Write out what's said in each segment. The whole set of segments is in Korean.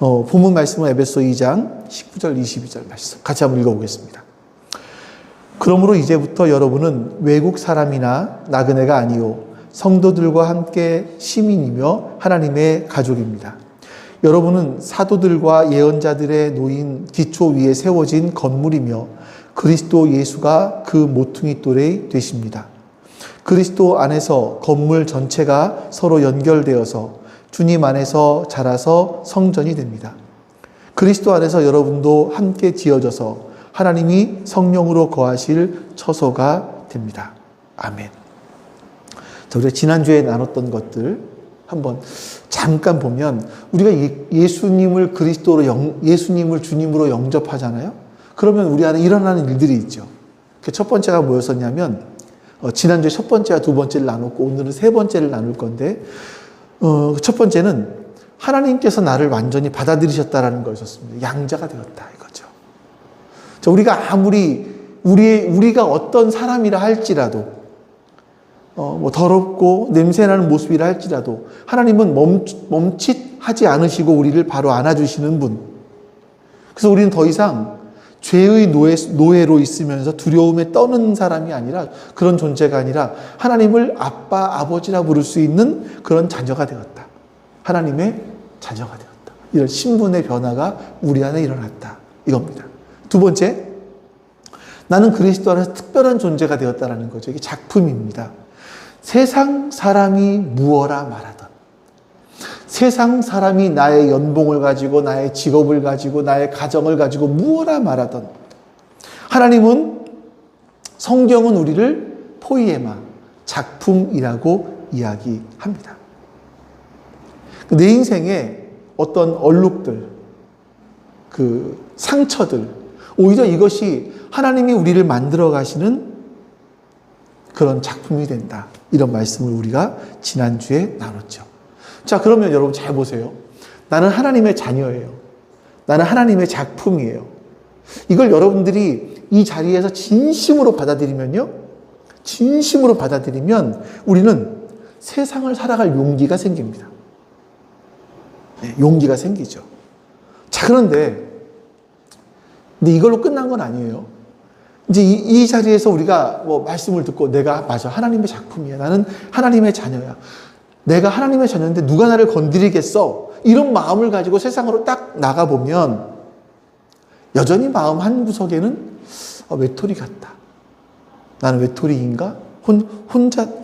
본문 말씀은 에베소 2장 19절 22절 말씀 같이 한번 읽어보겠습니다. 그러므로 이제부터 여러분은 외국 사람이나 나그네가 아니요 성도들과 함께 시민이며 하나님의 가족입니다. 여러분은 사도들과 예언자들의 놓인 기초 위에 세워진 건물이며 그리스도 예수가 그 모퉁이 돌이 되십니다. 그리스도 안에서 건물 전체가 서로 연결되어서 주님 안에서 자라서 성전이 됩니다. 그리스도 안에서 여러분도 함께 지어져서 하나님이 성령으로 거하실 처소가 됩니다. 아멘. 자, 우리가 지난주에 나눴던 것들 한번 잠깐 보면 우리가 예수님을 예수님을 주님으로 영접하잖아요. 그러면 우리 안에 일어나는 일들이 있죠. 그 첫 번째가 뭐였었냐면 지난주에 첫 번째와 두 번째를 나눴고 오늘은 세 번째를 나눌 건데 첫 번째는 하나님께서 나를 완전히 받아들이셨다라는 거였었습니다. 양자가 되었다 이거죠. 자, 우리가 아무리 우리가 어떤 사람이라 할지라도 더럽고 냄새나는 모습이라 할지라도 하나님은 멈칫하지 않으시고 우리를 바로 안아주시는 분. 그래서 우리는 더 이상 죄의 노예로 있으면서 두려움에 떠는 사람이 아니라 그런 존재가 아니라 하나님을 아빠, 아버지라 부를 수 있는 그런 자녀가 되었다. 하나님의 자녀가 되었다. 이런 신분의 변화가 우리 안에 일어났다. 이겁니다. 두 번째, 나는 그리스도 안에서 특별한 존재가 되었다는 거죠. 이게 작품입니다. 세상 사람이 무엇라 말하던, 세상 사람이 나의 연봉을 가지고 나의 직업을 가지고 나의 가정을 가지고 무엇라 말하던, 하나님은 성경은 우리를 포이에마, 작품이라고 이야기합니다. 내 인생에 어떤 얼룩들, 상처들, 오히려 이것이 하나님이 우리를 만들어 가시는 그런 작품이 된다. 이런 말씀을 우리가 지난주에 나눴죠. 자, 그러면 여러분 잘 보세요. 나는 하나님의 자녀예요. 나는 하나님의 작품이에요. 이걸 여러분들이 이 자리에서 진심으로 받아들이면 우리는 세상을 살아갈 용기가 생깁니다. 네, 용기가 생기죠. 자, 그런데 이걸로 끝난 건 아니에요. 이제 이 자리에서 우리가 말씀을 듣고 내가 맞아 하나님의 작품이야. 나는 하나님의 자녀야. 내가 하나님의 자녀인데 누가 나를 건드리겠어? 이런 마음을 가지고 세상으로 딱 나가보면 여전히 마음 한 구석에는 외톨이 같다. 나는 외톨이인가?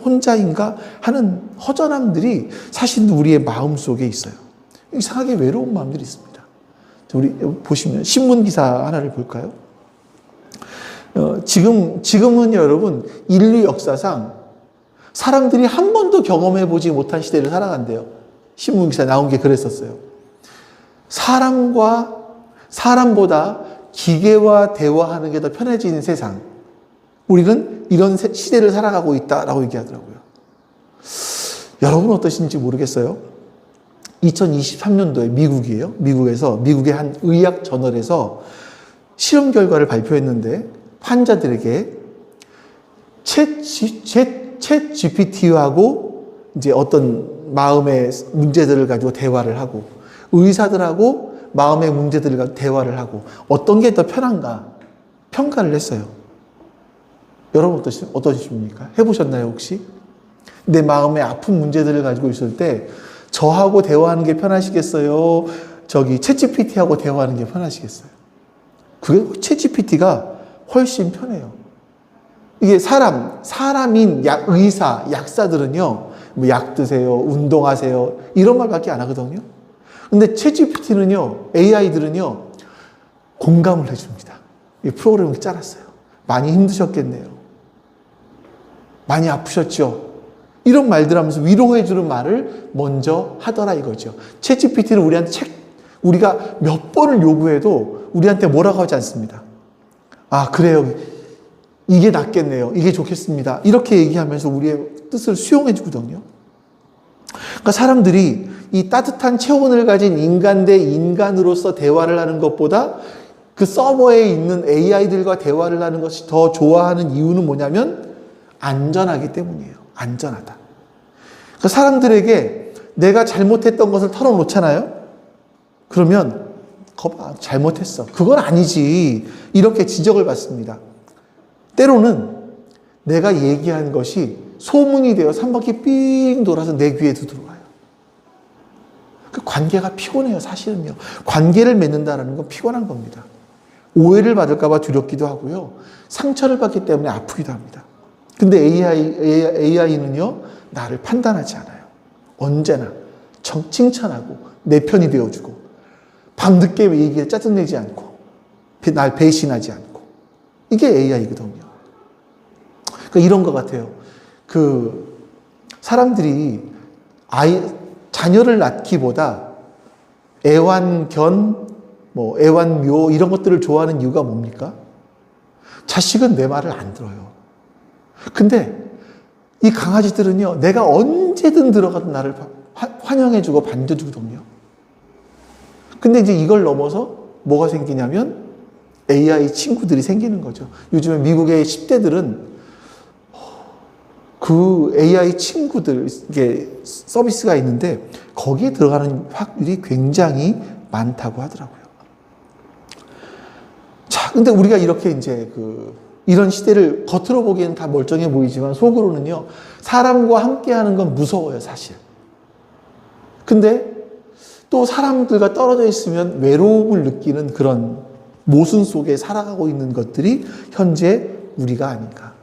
혼자인가? 하는 허전함들이 사실 우리의 마음 속에 있어요. 이상하게 외로운 마음들이 있습니다. 우리 보시면 신문 기사 하나를 볼까요? 지금은 여러분 인류 역사상 사람들이 한 번도 경험해보지 못한 시대를 살아간대요. 신문 기사에 나온 게 그랬었어요. 사람보다 기계와 대화하는 게 더 편해지는 세상. 우리는 이런 시대를 살아가고 있다라고 얘기하더라고요. 여러분 어떠신지 모르겠어요. 2023년도에 미국의 한 의학 저널에서 실험 결과를 발표했는데 환자들에게 챗 GPT하고 이제 어떤 마음의 문제들을 가지고 대화를 하고 의사들하고 마음의 문제들을 가지고 대화를 하고 어떤 게 더 편한가 평가를 했어요. 여러분 어떠십니까? 해보셨나요 혹시? 내 마음의 아픈 문제들을 가지고 있을 때 저하고 대화하는 게 편하시겠어요? 챗 GPT하고 대화하는 게 편하시겠어요? 그게 챗 GPT가 훨씬 편해요. 이게 사람인 의사, 약사들은요, 약 드세요, 운동하세요, 이런 말밖에 안 하거든요. 근데 챗 GPT는요, AI들은요, 공감을 해줍니다. 이 프로그램을 짜놨어요. 많이 힘드셨겠네요. 많이 아프셨죠? 이런 말들 하면서 위로해주는 말을 먼저 하더라 이거죠. 챗 GPT는 우리가 몇 번을 요구해도 우리한테 뭐라고 하지 않습니다. 아, 그래요. 이게 낫겠네요. 이게 좋겠습니다. 이렇게 얘기하면서 우리의 뜻을 수용해 주거든요. 그러니까 사람들이 이 따뜻한 체온을 가진 인간 대 인간으로서 대화를 하는 것보다 그 서버에 있는 AI들과 대화를 하는 것이 더 좋아하는 이유는 뭐냐면 안전하기 때문이에요. 안전하다. 그러니까 사람들에게 내가 잘못했던 것을 털어놓잖아요. 그러면 거봐, 잘못했어. 그건 아니지. 이렇게 지적을 받습니다. 때로는 내가 얘기한 것이 소문이 되어 한 바퀴 삥 돌아서 내 귀에도 들어와요. 그 관계가 피곤해요, 사실은요. 관계를 맺는다는 건 피곤한 겁니다. 오해를 받을까 봐 두렵기도 하고요. 상처를 받기 때문에 아프기도 합니다. 근데 AI는요, 나를 판단하지 않아요. 언제나 칭찬하고 내 편이 되어주고 밤늦게 얘기에 짜증내지 않고 날 배신하지 않고 이게 AI거든요. 그러니까 이런 것 같아요. 사람들이 자녀를 낳기보다 애완견, 애완묘 이런 것들을 좋아하는 이유가 뭡니까? 자식은 내 말을 안 들어요. 근데 이 강아지들은요, 내가 언제든 들어가도 나를 환영해주고 반겨주거든요. 근데 이제 이걸 넘어서 뭐가 생기냐면 AI 친구들이 생기는 거죠. 요즘에 미국의 10대들은 그 AI 친구들, 이게 서비스가 있는데 거기에 들어가는 확률이 굉장히 많다고 하더라고요. 자, 근데 우리가 이렇게 이제 이런 시대를 겉으로 보기에는 다 멀쩡해 보이지만 속으로는요, 사람과 함께 하는 건 무서워요, 사실. 근데 또 사람들과 떨어져 있으면 외로움을 느끼는 그런 모순 속에 살아가고 있는 것들이 현재 우리가 아닌가.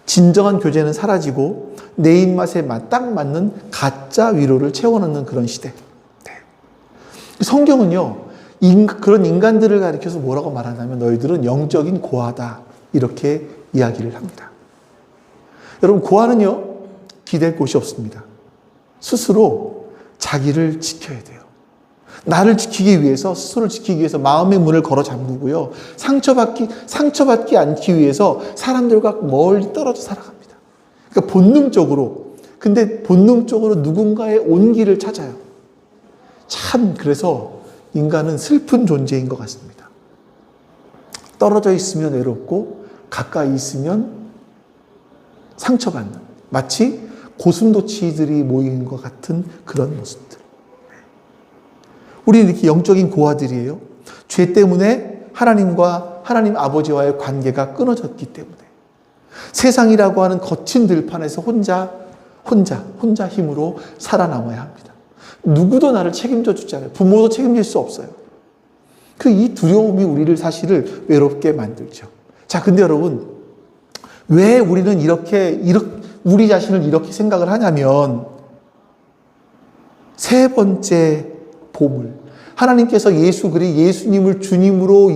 진정한 교제는 사라지고 내 입맛에 딱 맞는 가짜 위로를 채워넣는 그런 시대. 네. 성경은요, 그런 인간들을 가리켜서 뭐라고 말하냐면 너희들은 영적인 고아다. 이렇게 이야기를 합니다. 여러분, 고아는요, 기댈 곳이 없습니다. 스스로 자기를 지켜야 돼요. 나를 지키기 위해서, 스스로를 지키기 위해서 마음의 문을 걸어 잠그고요. 상처받기 않기 위해서 사람들과 멀리 떨어져 살아갑니다. 그러니까 본능적으로 누군가의 온기를 찾아요. 참, 그래서 인간은 슬픈 존재인 것 같습니다. 떨어져 있으면 외롭고, 가까이 있으면 상처받는, 마치 고슴도치들이 모인 것 같은 그런 모습들. 우리는 이렇게 영적인 고아들이에요. 죄 때문에 하나님 아버지와의 관계가 끊어졌기 때문에 세상이라고 하는 거친 들판에서 혼자 힘으로 살아남아야 합니다. 누구도 나를 책임져 주지 않아요. 부모도 책임질 수 없어요. 이 두려움이 우리를 사실을 외롭게 만들죠. 자, 근데 여러분, 왜 우리는 우리 자신을 이렇게 생각을 하냐면, 세 번째 보물, 하나님께서 예수님을 주님으로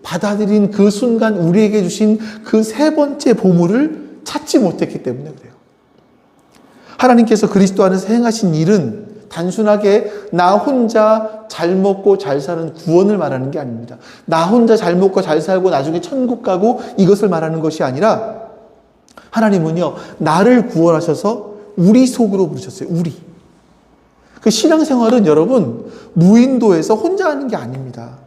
받아들인 그 순간 우리에게 주신 그 세 번째 보물을 찾지 못했기 때문에 그래요. 하나님께서 그리스도 안에서 행하신 일은 단순하게 나 혼자 잘 먹고 잘 사는 구원을 말하는 게 아닙니다. 나 혼자 잘 먹고 잘 살고 나중에 천국 가고 이것을 말하는 것이 아니라, 하나님은요, 나를 구원하셔서 우리 속으로 부르셨어요. 우리. 신앙생활은 여러분, 무인도에서 혼자 하는 게 아닙니다.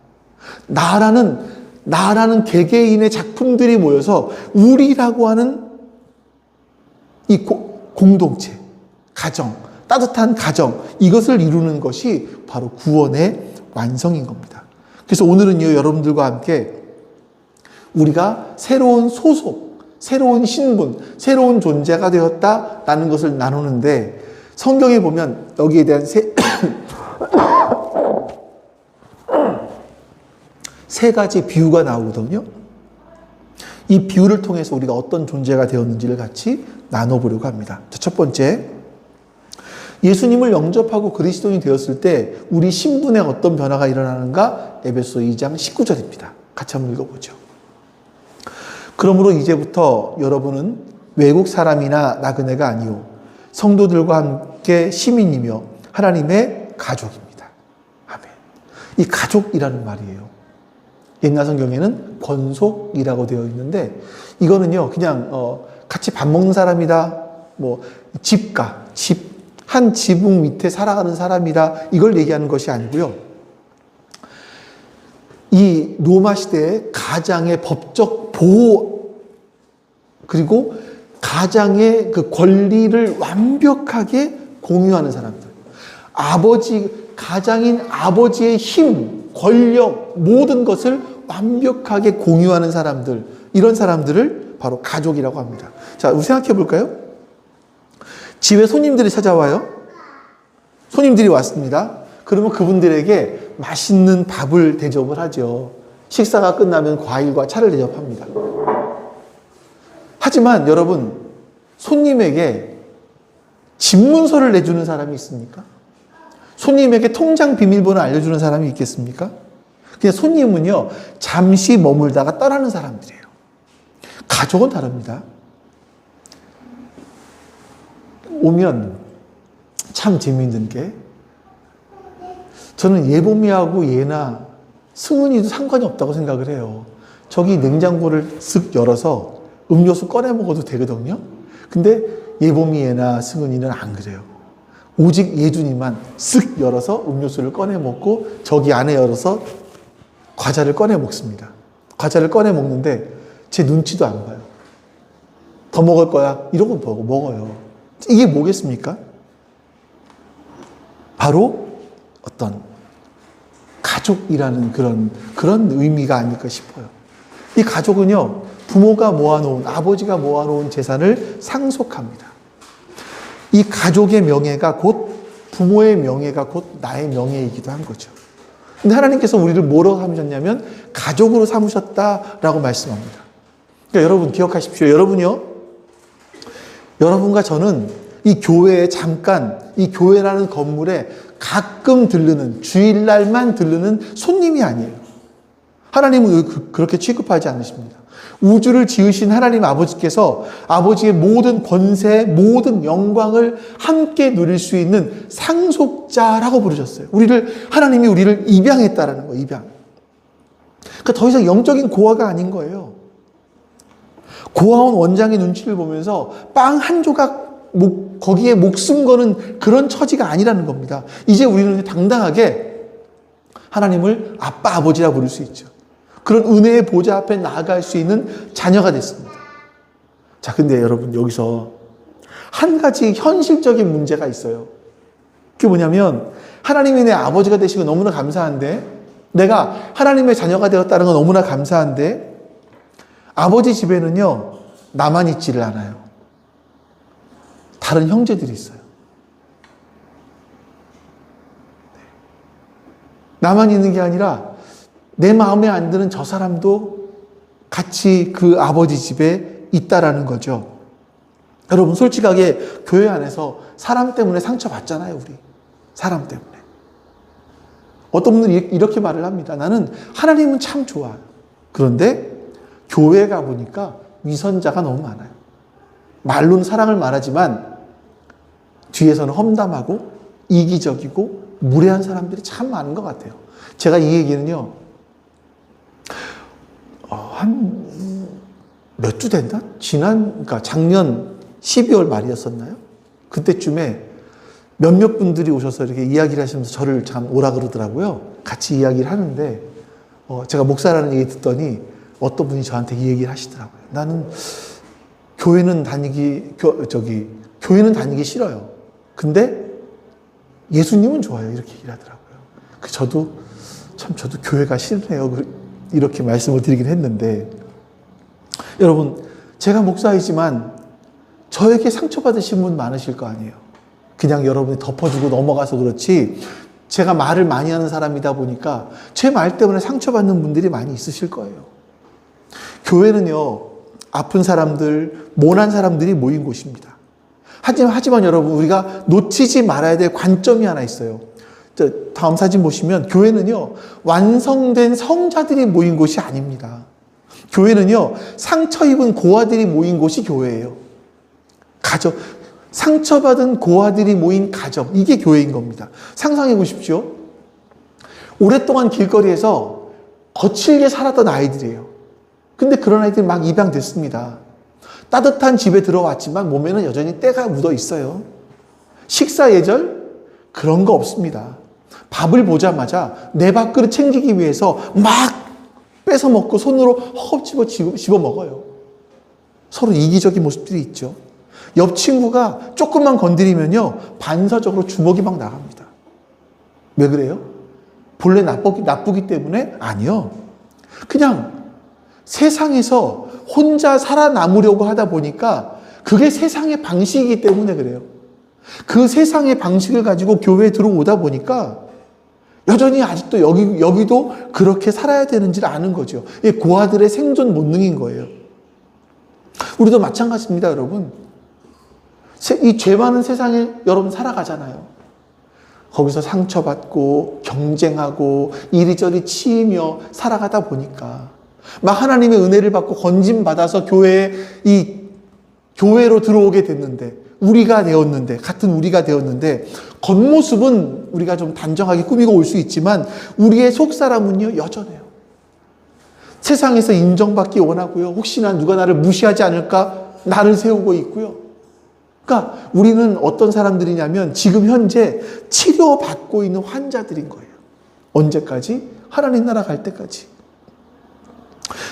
나라는 개개인의 작품들이 모여서 우리라고 하는 이 공동체, 가정, 따뜻한 가정, 이것을 이루는 것이 바로 구원의 완성인 겁니다. 그래서 오늘은요, 여러분들과 함께 우리가 새로운 소속, 새로운 신분, 새로운 존재가 되었다라는 것을 나누는데, 성경에 보면 여기에 대한 세 가지 비유가 나오거든요. 이 비유를 통해서 우리가 어떤 존재가 되었는지를 같이 나눠보려고 합니다. 첫 번째, 예수님을 영접하고 그리스도인이 되었을 때 우리 신분에 어떤 변화가 일어나는가? 에베소 2장 19절입니다. 같이 한번 읽어보죠. 그러므로 이제부터 여러분은 외국 사람이나 나그네가 아니요 성도들과 함께 시민이며 하나님의 가족입니다. 아멘. 이 가족이라는 말이에요. 옛날 성경에는 권속이라고 되어 있는데, 이거는요, 그냥 같이 밥 먹는 사람이다, 한 지붕 밑에 살아가는 사람이다, 이걸 얘기하는 것이 아니고요. 이 로마 시대의 가장의 법적 보호, 그리고 가장의 그 권리를 완벽하게 공유하는 사람들. 가장인 아버지의 힘, 권력, 모든 것을 완벽하게 공유하는 사람들, 이런 사람들을 바로 가족이라고 합니다. 자, 우리 생각해 볼까요? 집에 손님들이 찾아와요. 손님들이 왔습니다. 그러면 그분들에게 맛있는 밥을 대접을 하죠. 식사가 끝나면 과일과 차를 대접합니다. 하지만 여러분, 손님에게 집문서를 내주는 사람이 있습니까? 손님에게 통장 비밀번호 알려주는 사람이 있겠습니까? 그냥 손님은요, 잠시 머물다가 떠나는 사람들이에요. 가족은 다릅니다. 오면 참 재미있는 게, 저는 예봄이하고 예나 승은이도 상관이 없다고 생각을 해요. 저기 냉장고를 쓱 열어서 음료수 꺼내 먹어도 되거든요. 근데 예봄이 예나 승은이는 안 그래요. 오직 예준이만 쓱 열어서 음료수를 꺼내 먹고 저기 안에 열어서 과자를 꺼내 먹습니다. 과자를 꺼내 먹는데 제 눈치도 안 봐요. 더 먹을 거야? 이러고 먹어요. 이게 뭐겠습니까? 바로 어떤 가족이라는 그런 의미가 아닐까 싶어요. 이 가족은요, 부모가 모아놓은, 아버지가 모아놓은 재산을 상속합니다. 이 가족의 명예가 곧 부모의 명예가 곧 나의 명예이기도 한 거죠. 근데 하나님께서 우리를 뭐로 삼으셨냐면 가족으로 삼으셨다라고 말씀합니다. 그러니까 여러분 기억하십시오. 여러분과 저는 이 교회에 잠깐, 이 교회라는 건물에 가끔 들르는, 주일날만 들르는 손님이 아니에요. 하나님은 그렇게 취급하지 않으십니다. 우주를 지으신 하나님 아버지께서 아버지의 모든 권세, 모든 영광을 함께 누릴 수 있는 상속자라고 부르셨어요. 하나님이 우리를 입양했다라는 거예요, 입양. 그러니까 더 이상 영적인 고아가 아닌 거예요. 고아원 원장의 눈치를 보면서 빵 한 조각 거기에 목숨 거는 그런 처지가 아니라는 겁니다. 이제 우리는 당당하게 하나님을 아빠, 아버지라 부를 수 있죠. 그런 은혜의 보좌 앞에 나아갈 수 있는 자녀가 됐습니다. 자, 근데 여러분 여기서 한 가지 현실적인 문제가 있어요. 그게 뭐냐면 하나님이 내 아버지가 되시고 너무나 감사한데, 내가 하나님의 자녀가 되었다는 건 너무나 감사한데, 아버지 집에는요 나만 있지를 않아요. 다른 형제들이 있어요. 나만 있는 게 아니라 내 마음에 안 드는 저 사람도 같이 그 아버지 집에 있다라는 거죠. 여러분 솔직하게 교회 안에서 사람 때문에 상처받잖아요. 우리 사람 때문에. 어떤 분들이 이렇게 말을 합니다. 나는 하나님은 참 좋아요. 그런데 교회 가보니까 위선자가 너무 많아요. 말로는 사랑을 말하지만 뒤에서는 험담하고 이기적이고 무례한 사람들이 참 많은 것 같아요. 제가 이 얘기는요, 한 몇 주 됐나? 그러니까 작년 12월 말이었었나요? 그때쯤에 몇몇 분들이 오셔서 이렇게 이야기를 하시면서 저를 참 오라 그러더라고요. 같이 이야기를 하는데, 제가 목사라는 얘기 듣더니 어떤 분이 저한테 이 얘기를 하시더라고요. 나는 교회는 다니기 싫어요. 근데 예수님은 좋아요. 이렇게 얘기를 하더라고요. 저도 교회가 싫네요. 이렇게 말씀을 드리긴 했는데, 여러분, 제가 목사이지만 저에게 상처받으신 분 많으실 거 아니에요. 그냥 여러분이 덮어주고 넘어가서 그렇지, 제가 말을 많이 하는 사람이다 보니까 제 말 때문에 상처받는 분들이 많이 있으실 거예요. 교회는요, 아픈 사람들, 모난 사람들이 모인 곳입니다. 하지만 여러분, 우리가 놓치지 말아야 될 관점이 하나 있어요. 다음 사진 보시면 교회는요, 완성된 성자들이 모인 곳이 아닙니다. 교회는요, 상처 입은 고아들이 모인 곳이 교회예요. 가족, 상처받은 고아들이 모인 가정, 이게 교회인 겁니다. 상상해 보십시오. 오랫동안 길거리에서 거칠게 살았던 아이들이에요. 근데 그런 아이들이 막 입양됐습니다. 따뜻한 집에 들어왔지만 몸에는 여전히 때가 묻어 있어요. 식사 예절? 그런 거 없습니다. 밥을 보자마자 내 밥그릇 챙기기 위해서 막 뺏어 먹고 손으로 허겁지겁 집어 먹어요. 서로 이기적인 모습들이 있죠. 옆 친구가 조금만 건드리면요, 반사적으로 주먹이 막 나갑니다. 왜 그래요? 본래 나쁘기 때문에? 아니요. 그냥 세상에서 혼자 살아남으려고 하다 보니까 그게 세상의 방식이기 때문에 그래요. 그 세상의 방식을 가지고 교회에 들어오다 보니까 여전히 아직도 여기도 그렇게 살아야 되는지를 아는 거죠. 이게 고아들의 생존 본능인 거예요. 우리도 마찬가지입니다, 여러분. 이 죄 많은 세상에 여러분 살아가잖아요. 거기서 상처받고 경쟁하고 이리저리 치이며 살아가다 보니까 막 하나님의 은혜를 받고 건짐받아서 교회로 들어오게 됐는데 같은 우리가 되었는데 겉모습은 우리가 좀 단정하게 꾸미고 올 수 있지만 우리의 속사람은요 여전해요. 세상에서 인정받기 원하고요. 혹시나 누가 나를 무시하지 않을까 나를 세우고 있고요. 그러니까 우리는 어떤 사람들이냐면 지금 현재 치료받고 있는 환자들인 거예요. 언제까지? 하나님 나라 갈 때까지.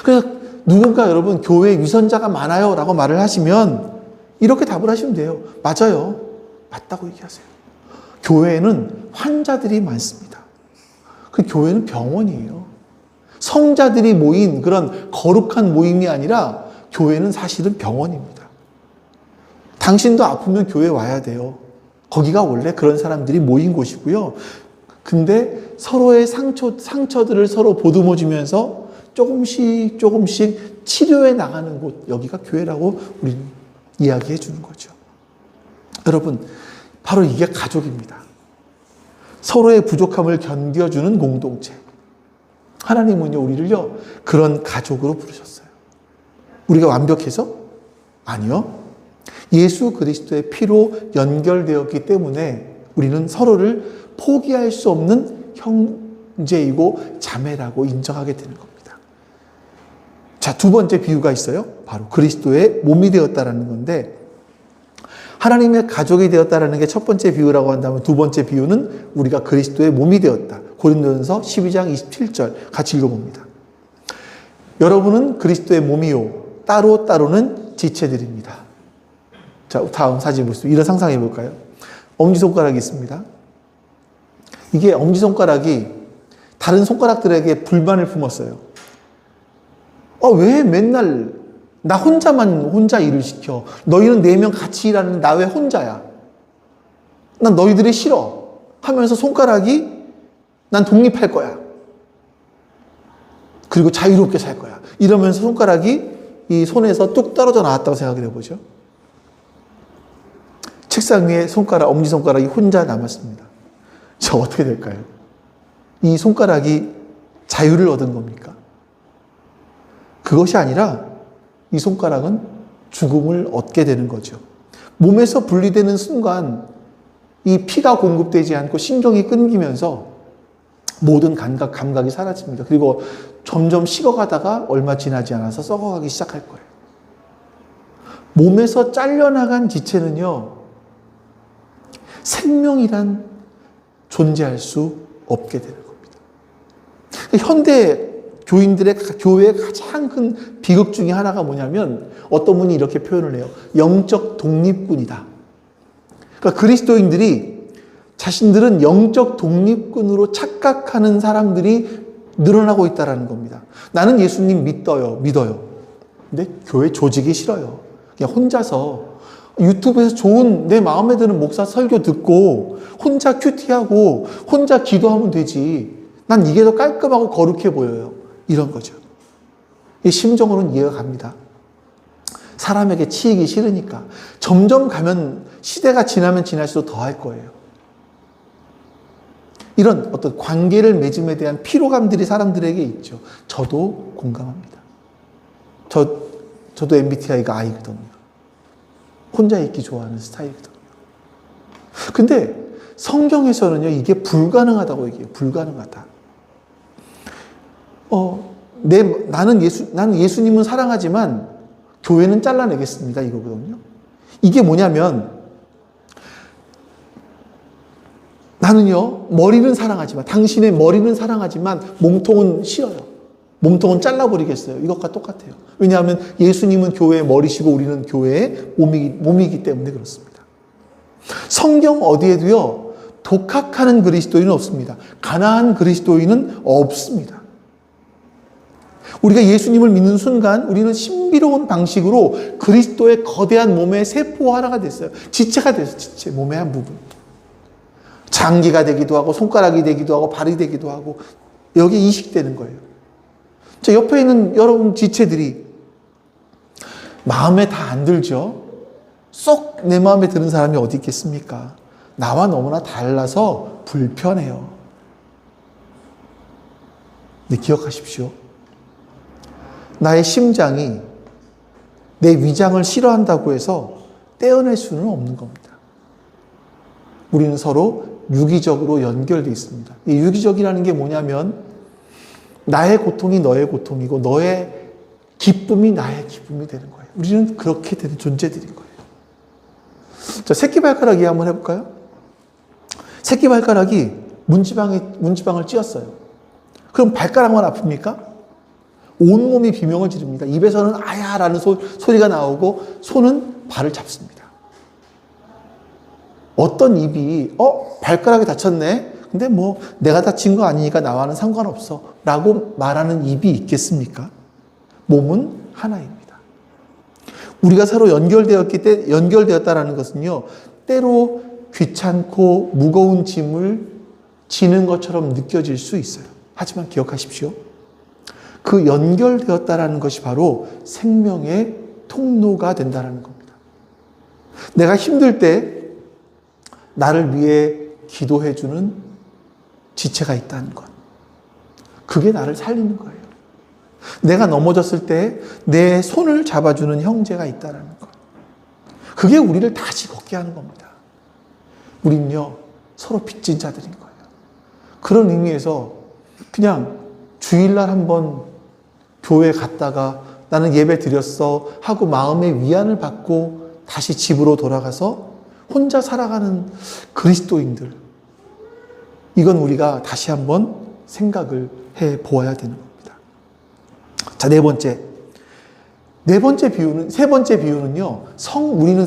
그래서 누군가 여러분 교회에 위선자가 많아요 라고 말을 하시면 이렇게 답을 하시면 돼요. 맞아요. 맞다고 얘기하세요. 교회에는 환자들이 많습니다. 그 교회는 병원이에요. 성자들이 모인 그런 거룩한 모임이 아니라 교회는 사실은 병원입니다. 당신도 아프면 교회 와야 돼요. 거기가 원래 그런 사람들이 모인 곳이고요. 근데 서로의 상처들을 서로 보듬어주면서 조금씩 치료해 나가는 곳, 여기가 교회라고 우리는 이야기해 주는 거죠. 여러분, 바로 이게 가족입니다. 서로의 부족함을 견뎌주는 공동체. 하나님은요, 우리를요, 그런 가족으로 부르셨어요. 우리가 완벽해서? 아니요. 예수 그리스도의 피로 연결되었기 때문에 우리는 서로를 포기할 수 없는 형제이고 자매라고 인정하게 되는 겁니다. 자, 두 번째 비유가 있어요. 바로 그리스도의 몸이 되었다라는 건데 하나님의 가족이 되었다라는 게 첫 번째 비유라고 한다면 두 번째 비유는 우리가 그리스도의 몸이 되었다. 고린도전서 12장 27절 같이 읽어봅니다. 여러분은 그리스도의 몸이요 따로따로는 지체들입니다. 자, 다음 사진 보시죠. 이런 상상해 볼까요? 엄지손가락이 있습니다. 이게 엄지손가락이 다른 손가락들에게 불만을 품었어요. 왜 맨날 나 혼자 일을 시켜? 너희는 4명 같이 일하는데 나 왜 혼자야? 난 너희들이 싫어. 하면서 손가락이 난 독립할 거야. 그리고 자유롭게 살 거야. 이러면서 손가락이 이 손에서 뚝 떨어져 나왔다고 생각을 해보죠. 책상 위에 엄지손가락이 혼자 남았습니다. 저 어떻게 될까요? 이 손가락이 자유를 얻은 겁니까? 그것이 아니라 이 손가락은 죽음을 얻게 되는 거죠. 몸에서 분리되는 순간 이 피가 공급되지 않고 신경이 끊기면서 모든 감각이 사라집니다. 그리고 점점 식어가다가 얼마 지나지 않아서 썩어가기 시작할 거예요. 몸에서 잘려나간 지체는요, 생명이란 존재할 수 없게 되는 겁니다. 현대 교회의 가장 큰 비극 중에 하나가 뭐냐면 어떤 분이 이렇게 표현을 해요. 영적 독립군이다. 그러니까 그리스도인들이 자신들은 영적 독립군으로 착각하는 사람들이 늘어나고 있다는 겁니다. 나는 예수님 믿어요. 근데 교회 조직이 싫어요. 그냥 혼자서 유튜브에서 좋은 내 마음에 드는 목사 설교 듣고 혼자 큐티하고 혼자 기도하면 되지. 난 이게 더 깔끔하고 거룩해 보여요. 이런 거죠. 이 심정으로는 이해가 갑니다. 사람에게 치이기 싫으니까. 점점 가면 시대가 지나면 지날수록 더 할 거예요. 이런 어떤 관계를 맺음에 대한 피로감들이 사람들에게 있죠. 저도 공감합니다. 저도 MBTI가 I거든요. 혼자 있기 좋아하는 스타일이거든요. 근데 성경에서는요, 이게 불가능하다고 얘기해요. 불가능하다. 나는 예수님은 사랑하지만 교회는 잘라내겠습니다. 이거거든요. 이게 뭐냐면 나는요, 당신의 머리는 사랑하지만 몸통은 싫어요. 몸통은 잘라버리겠어요. 이것과 똑같아요. 왜냐하면 예수님은 교회의 머리시고 우리는 교회의 몸이기 때문에 그렇습니다. 성경 어디에도요, 독학하는 그리스도인은 없습니다. 가난한 그리스도인은 없습니다. 우리가 예수님을 믿는 순간 우리는 신비로운 방식으로 그리스도의 거대한 몸의 세포 하나가 됐어요. 지체가 됐어요. 지체, 몸의 한 부분. 장기가 되기도 하고 손가락이 되기도 하고 발이 되기도 하고 여기에 이식되는 거예요. 저 옆에 있는 여러분 지체들이 마음에 다 안 들죠? 쏙 내 마음에 드는 사람이 어디 있겠습니까? 나와 너무나 달라서 불편해요. 근데 기억하십시오. 나의 심장이 내 위장을 싫어한다고 해서 떼어낼 수는 없는 겁니다. 우리는 서로 유기적으로 연결되어 있습니다. 이 유기적이라는 게 뭐냐면 나의 고통이 너의 고통이고 너의 기쁨이 나의 기쁨이 되는 거예요. 우리는 그렇게 되는 존재들인 거예요. 자, 새끼발가락 이해 한번 해볼까요? 새끼발가락이 문지방을 찧었어요. 그럼 발가락만 아픕니까? 온몸이 비명을 지릅니다. 입에서는 아야라는 소리가 나오고 손은 발을 잡습니다. 어떤 입이 발가락이 다쳤네? 근데 뭐 내가 다친 거 아니니까 나와는 상관없어 라고 말하는 입이 있겠습니까? 몸은 하나입니다. 우리가 서로 연결되었다라는 것은요, 때로 귀찮고 무거운 짐을 지는 것처럼 느껴질 수 있어요. 하지만 기억하십시오. 그 연결되었다라는 것이 바로 생명의 통로가 된다는 겁니다. 내가 힘들 때 나를 위해 기도해주는 지체가 있다는 것. 그게 나를 살리는 거예요. 내가 넘어졌을 때 내 손을 잡아주는 형제가 있다는 것. 그게 우리를 다시 걷게 하는 겁니다. 우린요, 서로 빚진 자들인 거예요. 그런 의미에서 그냥 주일날 한번 교회 갔다가 나는 예배 드렸어 하고 마음의 위안을 받고 다시 집으로 돌아가서 혼자 살아가는 그리스도인들. 이건 우리가 다시 한번 생각을 해 보아야 되는 겁니다. 자, 세 번째 비유는요, 우리는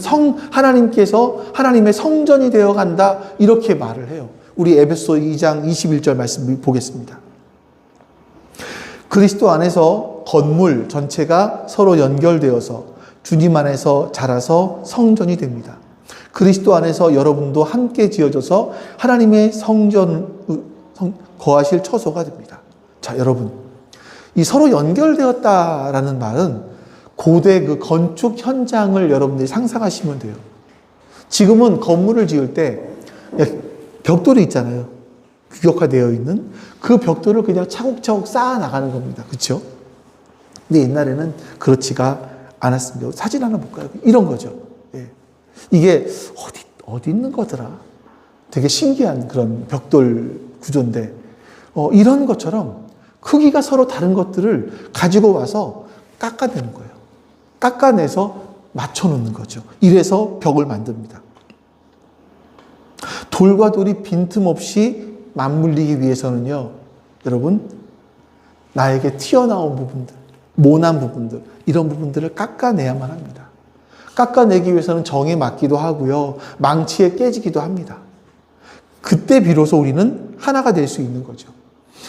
하나님께서 하나님의 성전이 되어 간다, 이렇게 말을 해요. 우리 에베소 2장 21절 말씀 보겠습니다. 그리스도 안에서 건물 전체가 서로 연결되어서 주님 안에서 자라서 성전이 됩니다. 그리스도 안에서 여러분도 함께 지어져서 하나님의 거하실 처소가 됩니다. 자, 여러분, 이 서로 연결되었다라는 말은 고대 그 건축 현장을 여러분들이 상상하시면 돼요. 지금은 건물을 지을 때 벽돌이 있잖아요. 규격화되어 있는 그 벽돌을 그냥 차곡차곡 쌓아 나가는 겁니다. 그렇죠? 근데 옛날에는 그렇지가 않았습니다. 사진 하나 볼까요? 이런 거죠. 예. 이게 어디 있는 거더라. 되게 신기한 그런 벽돌 구조인데 이런 것처럼 크기가 서로 다른 것들을 가지고 와서 깎아내는 거예요. 깎아내서 맞춰놓는 거죠. 이래서 벽을 만듭니다. 돌과 돌이 빈틈없이 맞물리기 위해서는요, 여러분, 나에게 튀어나온 부분들, 모난 부분들, 이런 부분들을 깎아내야만 합니다. 깎아내기 위해서는 정에 맞기도 하고요, 망치에 깨지기도 합니다. 그때 비로소 우리는 하나가 될 수 있는 거죠.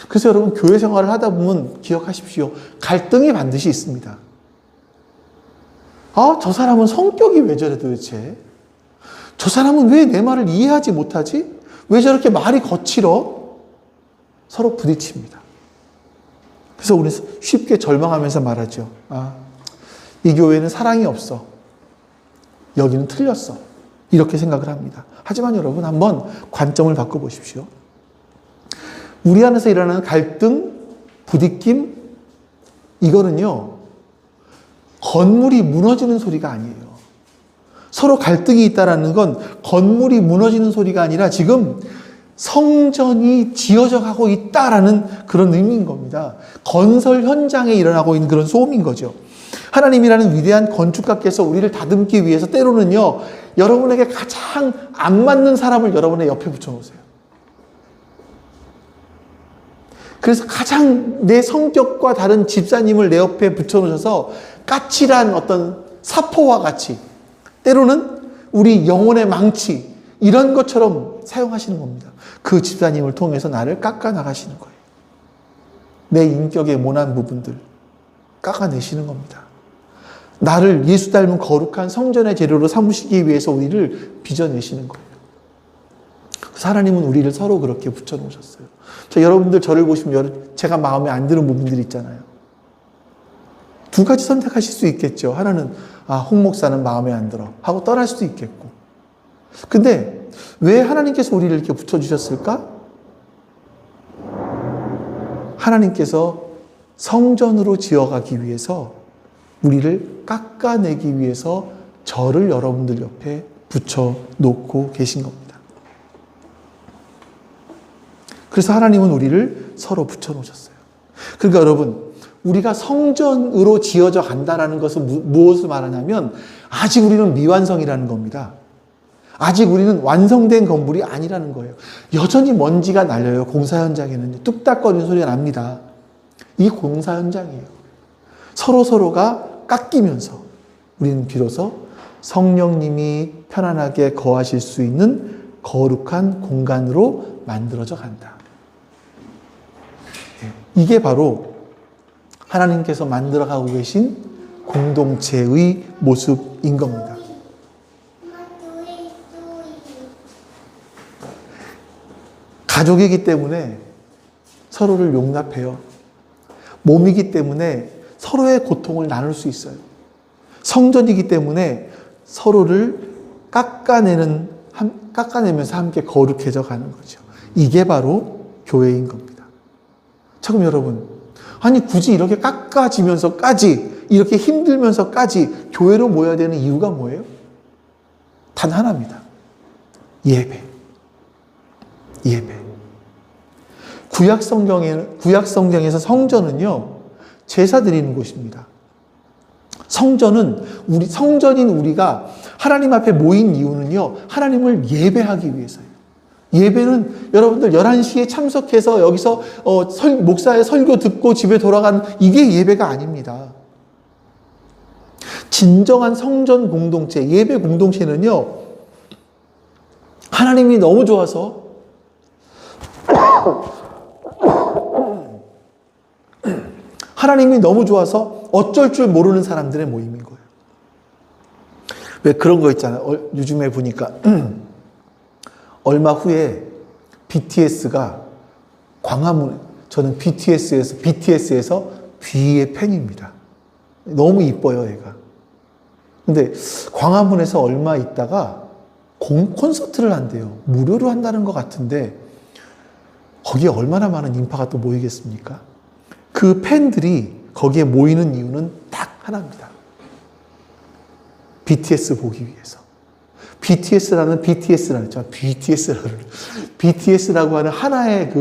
그래서 여러분, 교회 생활을 하다 보면 기억하십시오. 갈등이 반드시 있습니다. 저 사람은 성격이 왜 저래 도대체? 저 사람은 왜 내 말을 이해하지 못하지? 왜 저렇게 말이 거칠어? 서로 부딪힙니다. 그래서 우리는 쉽게 절망하면서 말하죠. 이 교회는 사랑이 없어. 여기는 틀렸어. 이렇게 생각을 합니다. 하지만 여러분, 한번 관점을 바꿔보십시오. 우리 안에서 일어나는 갈등, 부딪힘, 이거는요, 건물이 무너지는 소리가 아니에요. 서로 갈등이 있다는 건 건물이 무너지는 소리가 아니라 지금 성전이 지어져 가고 있다라는 그런 의미인 겁니다. 건설 현장에 일어나고 있는 그런 소음인 거죠. 하나님이라는 위대한 건축가께서 우리를 다듬기 위해서 때로는요, 여러분에게 가장 안 맞는 사람을 여러분의 옆에 붙여놓으세요. 그래서 가장 내 성격과 다른 집사님을 내 옆에 붙여놓으셔서 까칠한 어떤 사포와 같이, 때로는 우리 영혼의 망치, 이런 것처럼 사용하시는 겁니다. 그 집사님을 통해서 나를 깎아 나가시는 거예요. 내 인격의 모난 부분들 깎아내시는 겁니다. 나를 예수 닮은 거룩한 성전의 재료로 삼으시기 위해서 우리를 빚어내시는 거예요. 그래서 하나님은 우리를 서로 그렇게 붙여놓으셨어요. 여러분들 저를 보시면 제가 마음에 안 드는 부분들이 있잖아요. 두 가지 선택하실 수 있겠죠. 하나는 홍 목사는 마음에 안 들어 하고 떠날 수도 있겠고. 근데 왜 하나님께서 우리를 이렇게 붙여주셨을까? 하나님께서 성전으로 지어가기 위해서 우리를 깎아내기 위해서 저를 여러분들 옆에 붙여놓고 계신 겁니다. 그래서 하나님은 우리를 서로 붙여놓으셨어요. 그러니까 여러분, 우리가 성전으로 지어져 간다는 것은 무엇을 말하냐면 아직 우리는 미완성이라는 겁니다. 아직 우리는 완성된 건물이 아니라는 거예요. 여전히 먼지가 날려요. 공사 현장에는 뚝딱거리는 소리가 납니다. 이 공사 현장이에요. 서로가 깎이면서 우리는 비로소 성령님이 편안하게 거하실 수 있는 거룩한 공간으로 만들어져 간다. 이게 바로 하나님께서 만들어가고 계신 공동체의 모습인 겁니다. 가족이기 때문에 서로를 용납해요. 몸이기 때문에 서로의 고통을 나눌 수 있어요. 성전이기 때문에 서로를 깎아내면서 함께 거룩해져 가는 거죠. 이게 바로 교회인 겁니다. 자, 그럼 여러분, 아니 굳이 이렇게 깎아지면서까지, 이렇게 힘들면서까지 교회로 모여야 되는 이유가 뭐예요? 단 하나입니다. 예배. 구약 성경에서 성전은요, 제사 드리는 곳입니다. 성전인 우리가 하나님 앞에 모인 이유는요, 하나님을 예배하기 위해서예요. 예배는 여러분들 11시에 참석해서 여기서 목사의 설교 듣고 집에 돌아가는 이게 예배가 아닙니다. 진정한 성전 공동체, 예배 공동체는요, 하나님이 너무 좋아서 어쩔 줄 모르는 사람들의 모임인 거예요. 왜 그런 거 있잖아요. 요즘에 보니까 얼마 후에 BTS가 저는 BTS에서 B의 팬입니다. 너무 이뻐요, 얘가. 근데 광화문에서 얼마 있다가 콘서트를 한대요. 무료로 한다는 것 같은데 거기에 얼마나 많은 인파가 또 모이겠습니까? 그 팬들이 거기에 모이는 이유는 딱 하나입니다. BTS 보기 위해서. BTS라고 하는 하나의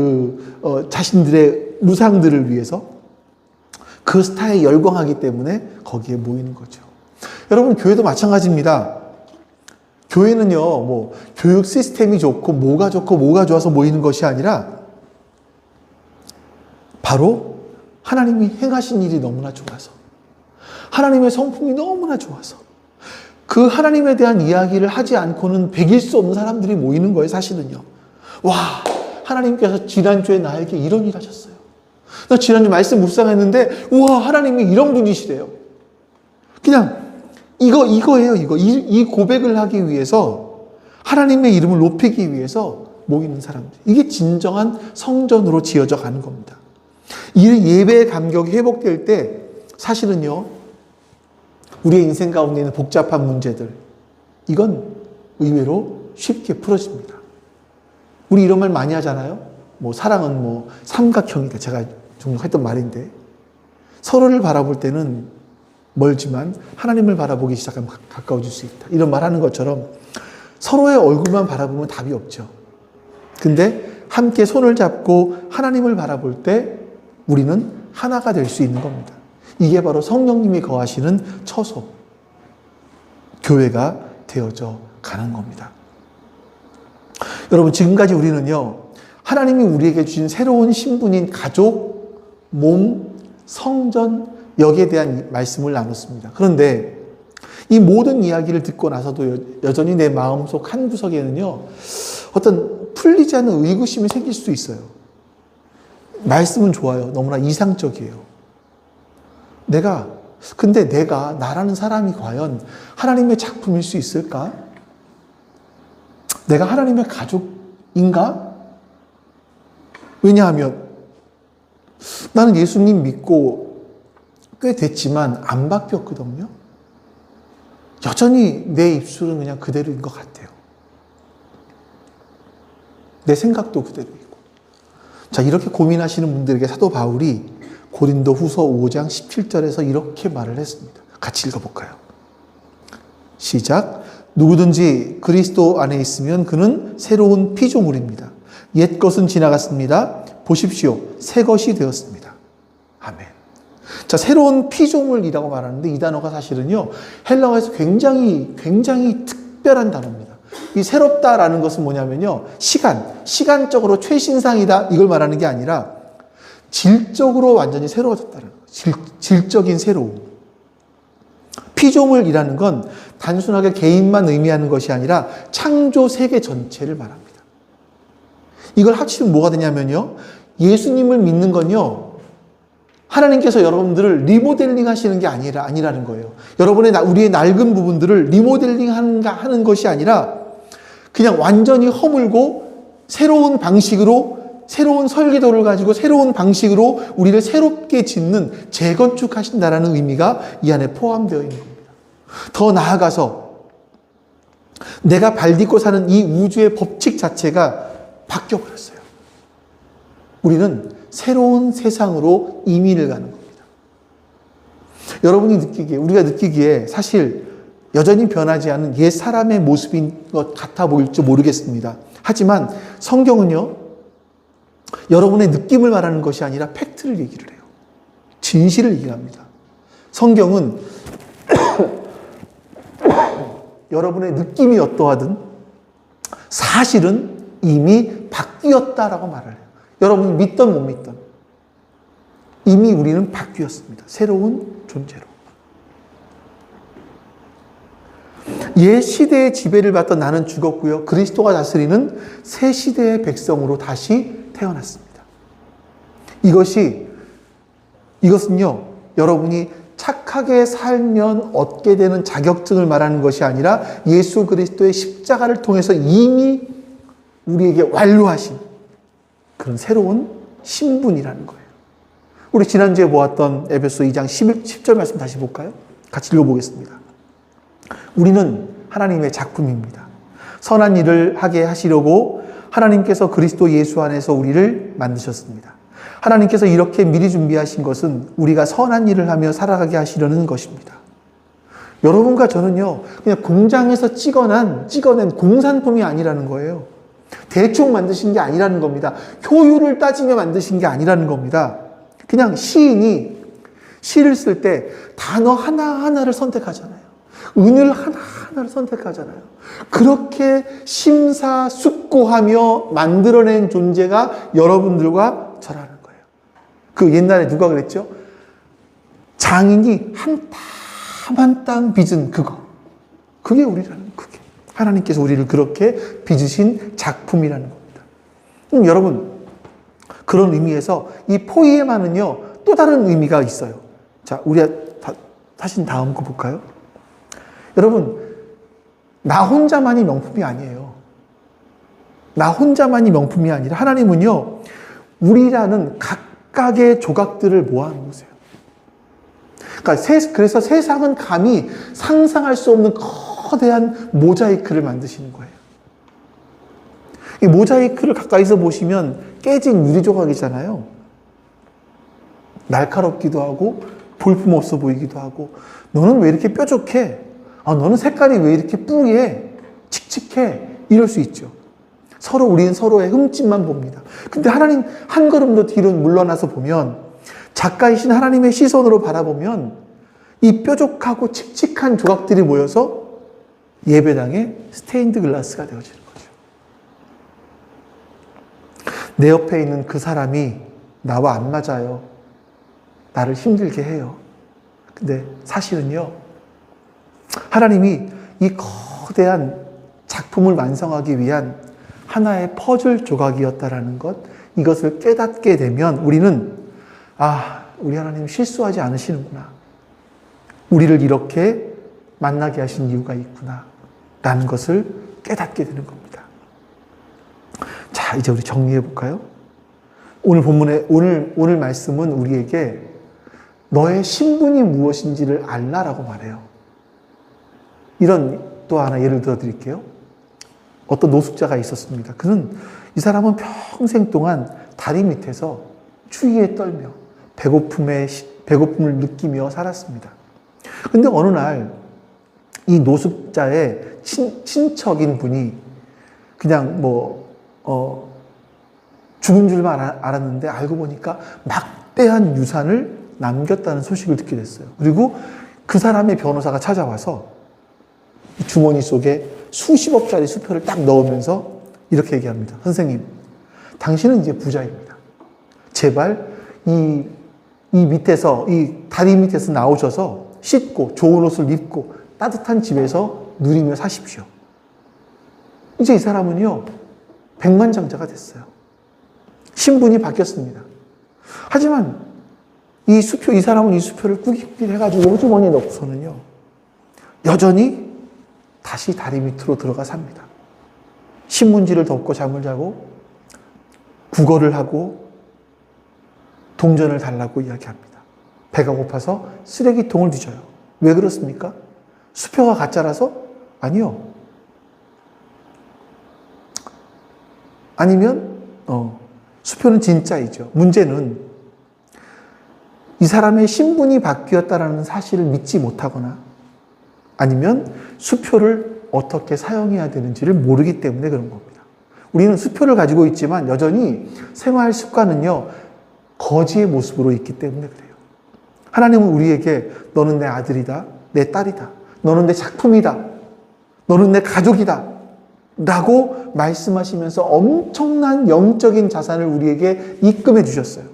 자신들의 우상들을 위해서 그 스타에 열광하기 때문에 거기에 모이는 거죠. 여러분, 교회도 마찬가지입니다. 교회는요, 교육 시스템이 좋고 뭐가 좋아서 모이는 것이 아니라 바로 하나님이 행하신 일이 너무나 좋아서, 하나님의 성품이 너무나 좋아서, 그 하나님에 대한 이야기를 하지 않고는 배길 수 없는 사람들이 모이는 거예요, 사실은요. 와, 하나님께서 지난주에 나에게 이런 일 하셨어요. 나 지난주 말씀 묵상했는데, 우와, 하나님이 이런 분이시래요. 그냥, 이거예요. 이 고백을 하기 위해서, 하나님의 이름을 높이기 위해서 모이는 사람들. 이게 진정한 성전으로 지어져 가는 겁니다. 이 예배의 감격이 회복될 때, 사실은요, 우리의 인생 가운데 있는 복잡한 문제들, 이건 의외로 쉽게 풀어집니다. 우리 이런 말 많이 하잖아요. 사랑은 삼각형이다. 제가 종종 했던 말인데, 서로를 바라볼 때는 멀지만 하나님을 바라보기 시작하면 가까워질 수 있다. 이런 말 하는 것처럼 서로의 얼굴만 바라보면 답이 없죠. 근데 함께 손을 잡고 하나님을 바라볼 때 우리는 하나가 될 수 있는 겁니다. 이게 바로 성령님이 거하시는 처소, 교회가 되어져 가는 겁니다. 여러분, 지금까지 우리는요, 하나님이 우리에게 주신 새로운 신분인 가족, 몸, 성전, 여기에 대한 말씀을 나눴습니다. 그런데 이 모든 이야기를 듣고 나서도 여전히 내 마음속 한 구석에는요, 어떤 풀리지 않는 의구심이 생길 수도 있어요. 말씀은 좋아요. 너무나 이상적이에요. 근데 내가, 나라는 사람이 과연 하나님의 작품일 수 있을까? 내가 하나님의 가족인가? 왜냐하면 나는 예수님 믿고 꽤 됐지만 안 바뀌었거든요. 여전히 내 입술은 그냥 그대로인 것 같아요. 내 생각도 그대로이고. 자, 이렇게 고민하시는 분들에게 사도 바울이 고린도 후서 5장 17절에서 이렇게 말을 했습니다. 같이 읽어볼까요? 시작. 누구든지 그리스도 안에 있으면 그는 새로운 피조물입니다. 옛 것은 지나갔습니다. 보십시오. 새 것이 되었습니다. 아멘. 자, 새로운 피조물이라고 말하는데 이 단어가 사실은요, 헬라어에서 굉장히 특별한 단어입니다. 이 새롭다라는 것은 뭐냐면요, 시간적으로 최신상이다 이걸 말하는 게 아니라 질적으로 완전히 새로워졌다는 거예요. 질적인 새로움. 피조물이라는 건 단순하게 개인만 의미하는 것이 아니라 창조 세계 전체를 말합니다. 이걸 합치면 뭐가 되냐면요, 예수님을 믿는 건요, 하나님께서 여러분들을 리모델링 하시는 게 아니라는 거예요. 우리의 낡은 부분들을 리모델링 하는 것이 아니라 그냥 완전히 허물고 새로운 방식으로, 새로운 설계도를 가지고 새로운 방식으로 우리를 새롭게 짓는, 재건축하신다라는 의미가 이 안에 포함되어 있는 겁니다. 더 나아가서 내가 발 딛고 사는 이 우주의 법칙 자체가 바뀌어버렸어요. 우리는 새로운 세상으로 이민을 가는 겁니다. 우리가 느끼기에 사실 여전히 변하지 않은 옛 사람의 모습인 것 같아 보일지 모르겠습니다. 하지만 성경은요, 여러분의 느낌을 말하는 것이 아니라 팩트를 얘기를 해요. 진실을 얘기합니다. 성경은 여러분의 느낌이 어떠하든 사실은 이미 바뀌었다라고 말을 해요. 여러분이 믿던 못 믿던 이미 우리는 바뀌었습니다. 새로운 존재로. 옛 시대의 지배를 받던 나는 죽었고요. 그리스도가 다스리는 새 시대의 백성으로 다시 태어났습니다. 이것은요, 여러분이 착하게 살면 얻게 되는 자격증을 말하는 것이 아니라 예수 그리스도의 십자가를 통해서 이미 우리에게 완료하신 그런 새로운 신분이라는 거예요. 우리 지난주에 보았던 에베소 2장 10절 말씀 다시 볼까요? 같이 읽어보겠습니다. 우리는 하나님의 작품입니다. 선한 일을 하게 하시려고 하나님께서 그리스도 예수 안에서 우리를 만드셨습니다. 하나님께서 이렇게 미리 준비하신 것은 우리가 선한 일을 하며 살아가게 하시려는 것입니다. 여러분과 저는요, 그냥 공장에서 찍어낸 공산품이 아니라는 거예요. 대충 만드신 게 아니라는 겁니다. 효율을 따지며 만드신 게 아니라는 겁니다. 그냥 시인이 시를 쓸 때 단어 하나하나를 선택하잖아요. 은을 하나하나를 선택하잖아요. 그렇게 심사숙고하며 만들어낸 존재가 여러분들과 저라는 거예요. 그 옛날에 누가 그랬죠? 장인이 한 땀 한 땀 빚은 그게 우리라는, 그게 하나님께서 우리를 그렇게 빚으신 작품이라는 겁니다. 여러분, 그런 의미에서 이 포이에마는요, 또 다른 의미가 있어요. 자, 우리 다시 다음 거 볼까요? 여러분, 나 혼자만이 명품이 아니에요. 나 혼자만이 명품이 아니라 하나님은요, 우리라는 각각의 조각들을 모아놓으세요. 그래서 세상은 감히 상상할 수 없는 거대한 모자이크를 만드시는 거예요. 이 모자이크를 가까이서 보시면 깨진 유리 조각이잖아요. 날카롭기도 하고 볼품없어 보이기도 하고, 너는 왜 이렇게 뾰족해? 너는 색깔이 왜 이렇게 뿌예? 칙칙해? 이럴 수 있죠. 우리는 서로의 흠집만 봅니다. 근데 하나님 한 걸음 더 뒤로 물러나서 보면, 작가이신 하나님의 시선으로 바라보면 이 뾰족하고 칙칙한 조각들이 모여서 예배당의 스테인드 글라스가 되어지는 거죠. 내 옆에 있는 그 사람이 나와 안 맞아요. 나를 힘들게 해요. 근데 사실은요, 하나님이 이 거대한 작품을 완성하기 위한 하나의 퍼즐 조각이었다라는 것, 이것을 깨닫게 되면 우리는 우리 하나님 실수하지 않으시는구나. 우리를 이렇게 만나게 하신 이유가 있구나. 라는 것을 깨닫게 되는 겁니다. 자, 이제 우리 정리해 볼까요? 오늘 본문의, 오늘 말씀은 우리에게 너의 신분이 무엇인지를 알라라고 말해요. 이런 또 하나 예를 들어 드릴게요. 어떤 노숙자가 있었습니다. 이 사람은 평생 동안 다리 밑에서 추위에 떨며 배고픔을 느끼며 살았습니다. 근데 어느 날 이 노숙자의 친척인 분이 그냥 죽은 줄만 알았는데 알고 보니까 막대한 유산을 남겼다는 소식을 듣게 됐어요. 그리고 그 사람의 변호사가 찾아와서 주머니 속에 수십억짜리 수표를 딱 넣으면서 이렇게 얘기합니다. 선생님, 당신은 이제 부자입니다. 제발 이 다리 밑에서 나오셔서 씻고 좋은 옷을 입고 따뜻한 집에서 누리며 사십시오. 이제 이 사람은요, 백만장자가 됐어요. 신분이 바뀌었습니다. 하지만 이 사람은 이 수표를 꾸깃꾸깃 해가지고 호주머니에 넣고서는요, 여전히 다시 다리 밑으로 들어가 삽니다. 신문지를 덮고 잠을 자고, 구걸을 하고, 동전을 달라고 이야기합니다. 배가 고파서 쓰레기통을 뒤져요. 왜 그렇습니까? 수표가 가짜라서? 아니요. 아니면 수표는 진짜이죠. 문제는 이 사람의 신분이 바뀌었다라는 사실을 믿지 못하거나 아니면 수표를 어떻게 사용해야 되는지를 모르기 때문에 그런 겁니다. 우리는 수표를 가지고 있지만 여전히 생활 습관은요, 거지의 모습으로 있기 때문에 그래요. 하나님은 우리에게 너는 내 아들이다, 내 딸이다, 너는 내 작품이다, 너는 내 가족이다 라고 말씀하시면서 엄청난 영적인 자산을 우리에게 입금해 주셨어요.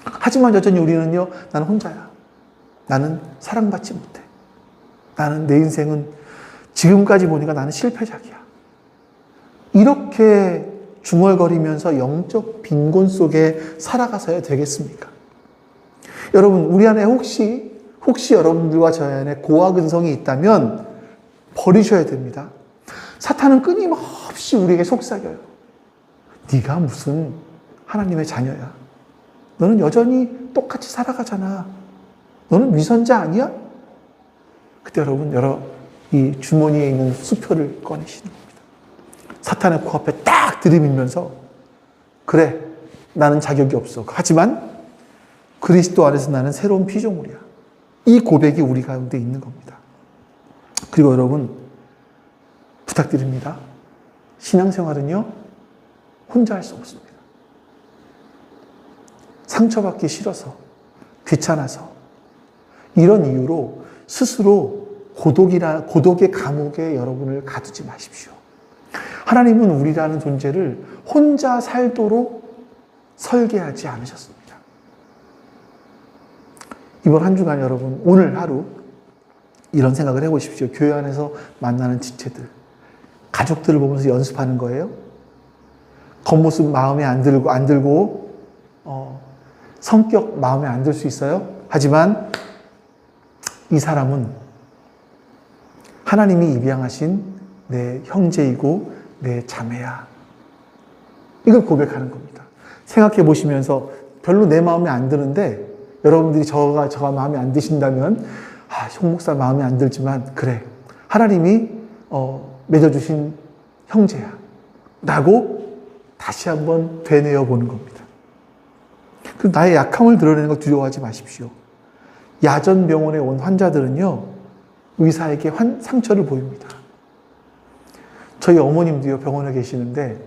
하지만 여전히 우리는요, 나는 혼자야. 나는 사랑받지 못해. 나는 내 인생은 지금까지 보니까 나는 실패작이야. 이렇게 중얼거리면서 영적 빈곤 속에 살아가서야 되겠습니까? 여러분, 우리 안에 혹시 여러분들과 저희 안에 고아근성이 있다면 버리셔야 됩니다. 사탄은 끊임없이 우리에게 속삭여요. 네가 무슨 하나님의 자녀야. 너는 여전히 똑같이 살아가잖아. 너는 위선자 아니야? 그때 여러분, 이 주머니에 있는 수표를 꺼내시는 겁니다. 사탄의 코앞에 딱 들이밀면서 그래, 나는 자격이 없어. 하지만 그리스도 안에서 나는 새로운 피조물이야. 이 고백이 우리 가운데 있는 겁니다. 그리고 여러분, 부탁드립니다. 신앙생활은요, 혼자 할 수 없습니다. 상처받기 싫어서, 귀찮아서, 이런 이유로 스스로 고독의 감옥에 여러분을 가두지 마십시오. 하나님은 우리라는 존재를 혼자 살도록 설계하지 않으셨습니다. 이번 한 주간 여러분, 오늘 하루 이런 생각을 해보십시오. 교회 안에서 만나는 지체들, 가족들을 보면서 연습하는 거예요. 겉모습 마음에 안 들고 성격 마음에 안 들 수 있어요. 하지만 이 사람은 하나님이 입양하신 내 형제이고 내 자매야. 이걸 고백하는 겁니다. 생각해 보시면서 별로 내 마음에 안 드는데 여러분들이 저가 마음에 안 드신다면 송 목사 마음에 안 들지만 그래, 하나님이 맺어주신 형제야 라고 다시 한번 되뇌어 보는 겁니다. 그 나의 약함을 드러내는 거 두려워하지 마십시오. 야전병원에 온 환자들은요, 의사에게 상처를 보입니다. 저희 어머님도요, 병원에 계시는데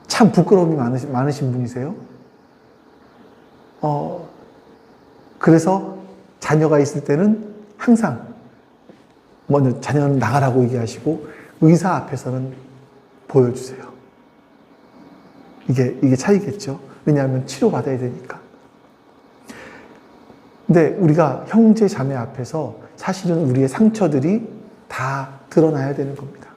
참 부끄러움이 많으신 분이세요. 그래서 자녀가 있을 때는 항상 먼저 자녀는 나가라고 얘기하시고 의사 앞에서는 보여주세요. 이게 차이겠죠. 왜냐하면 치료받아야 되니까. 근데 우리가 형제 자매 앞에서 사실은 우리의 상처들이 다 드러나야 되는 겁니다.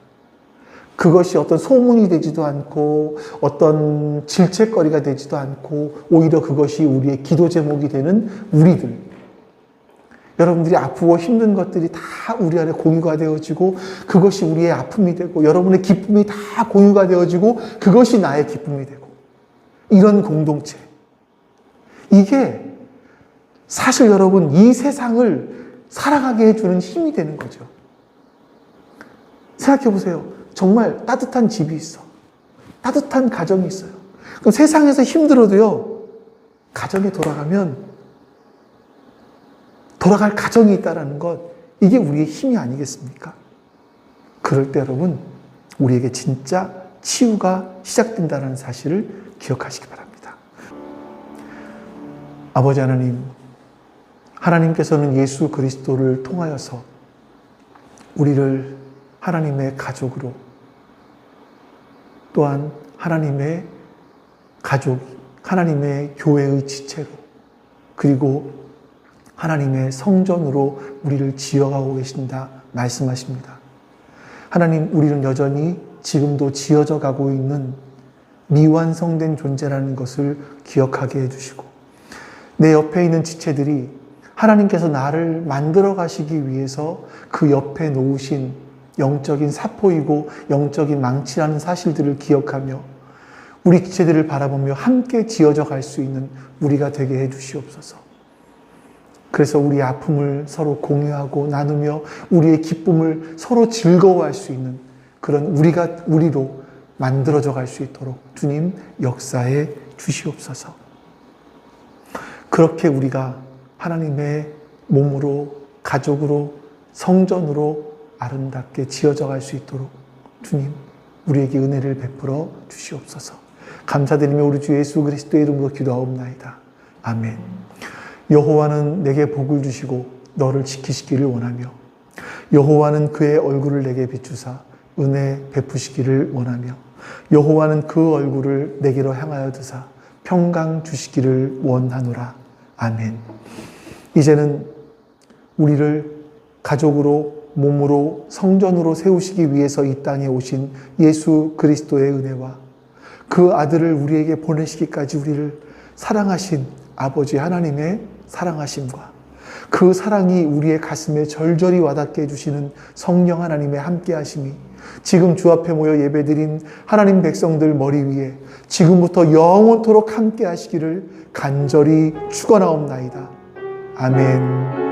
그것이 어떤 소문이 되지도 않고 어떤 질책거리가 되지도 않고 오히려 그것이 우리의 기도 제목이 되는 우리들. 여러분들이 아프고 힘든 것들이 다 우리 안에 공유가 되어지고 그것이 우리의 아픔이 되고 여러분의 기쁨이 다 공유가 되어지고 그것이 나의 기쁨이 되고 이런 공동체. 이게 사실 여러분 이 세상을 살아가게 해주는 힘이 되는 거죠. 생각해 보세요. 정말 따뜻한 집이 있어. 따뜻한 가정이 있어요. 그럼 세상에서 힘들어도요. 가정에 돌아가면 돌아갈 가정이 있다는 것, 이게 우리의 힘이 아니겠습니까? 그럴 때 여러분, 우리에게 진짜 치유가 시작된다는 사실을 기억하시기 바랍니다. 아버지 하나님, 하나님께서는 예수 그리스도를 통하여서 우리를 하나님의 가족으로 또한 하나님의 가족, 하나님의 교회의 지체로 그리고 하나님의 성전으로 우리를 지어가고 계신다 말씀하십니다. 하나님, 우리는 여전히 지금도 지어져 가고 있는 미완성된 존재라는 것을 기억하게 해주시고 내 옆에 있는 지체들이 하나님께서 나를 만들어 가시기 위해서 그 옆에 놓으신 영적인 사포이고 영적인 망치라는 사실들을 기억하며 우리 지체들을 바라보며 함께 지어져 갈 수 있는 우리가 되게 해 주시옵소서. 그래서 우리의 아픔을 서로 공유하고 나누며 우리의 기쁨을 서로 즐거워할 수 있는 그런 우리로 만들어져 갈 수 있도록 주님 역사해 주시옵소서. 그렇게 우리가 하나님의 몸으로, 가족으로, 성전으로 아름답게 지어져 갈 수 있도록 주님 우리에게 은혜를 베풀어 주시옵소서. 감사드리며 우리 주 예수 그리스도의 이름으로 기도하옵나이다. 아멘. 여호와는 내게 복을 주시고 너를 지키시기를 원하며 여호와는 그의 얼굴을 내게 비추사 은혜 베푸시기를 원하며 여호와는 그 얼굴을 내게로 향하여 드사 평강 주시기를 원하노라. 아멘. 이제는 우리를 가족으로 몸으로 성전으로 세우시기 위해서 이 땅에 오신 예수 그리스도의 은혜와 그 아들을 우리에게 보내시기까지 우리를 사랑하신 아버지 하나님의 사랑하심과 그 사랑이 우리의 가슴에 절절히 와닿게 해주시는 성령 하나님의 함께하심이 지금 주 앞에 모여 예배드린 하나님 백성들 머리 위에 지금부터 영원토록 함께하시기를 간절히 축원하옵나이다. 아멘.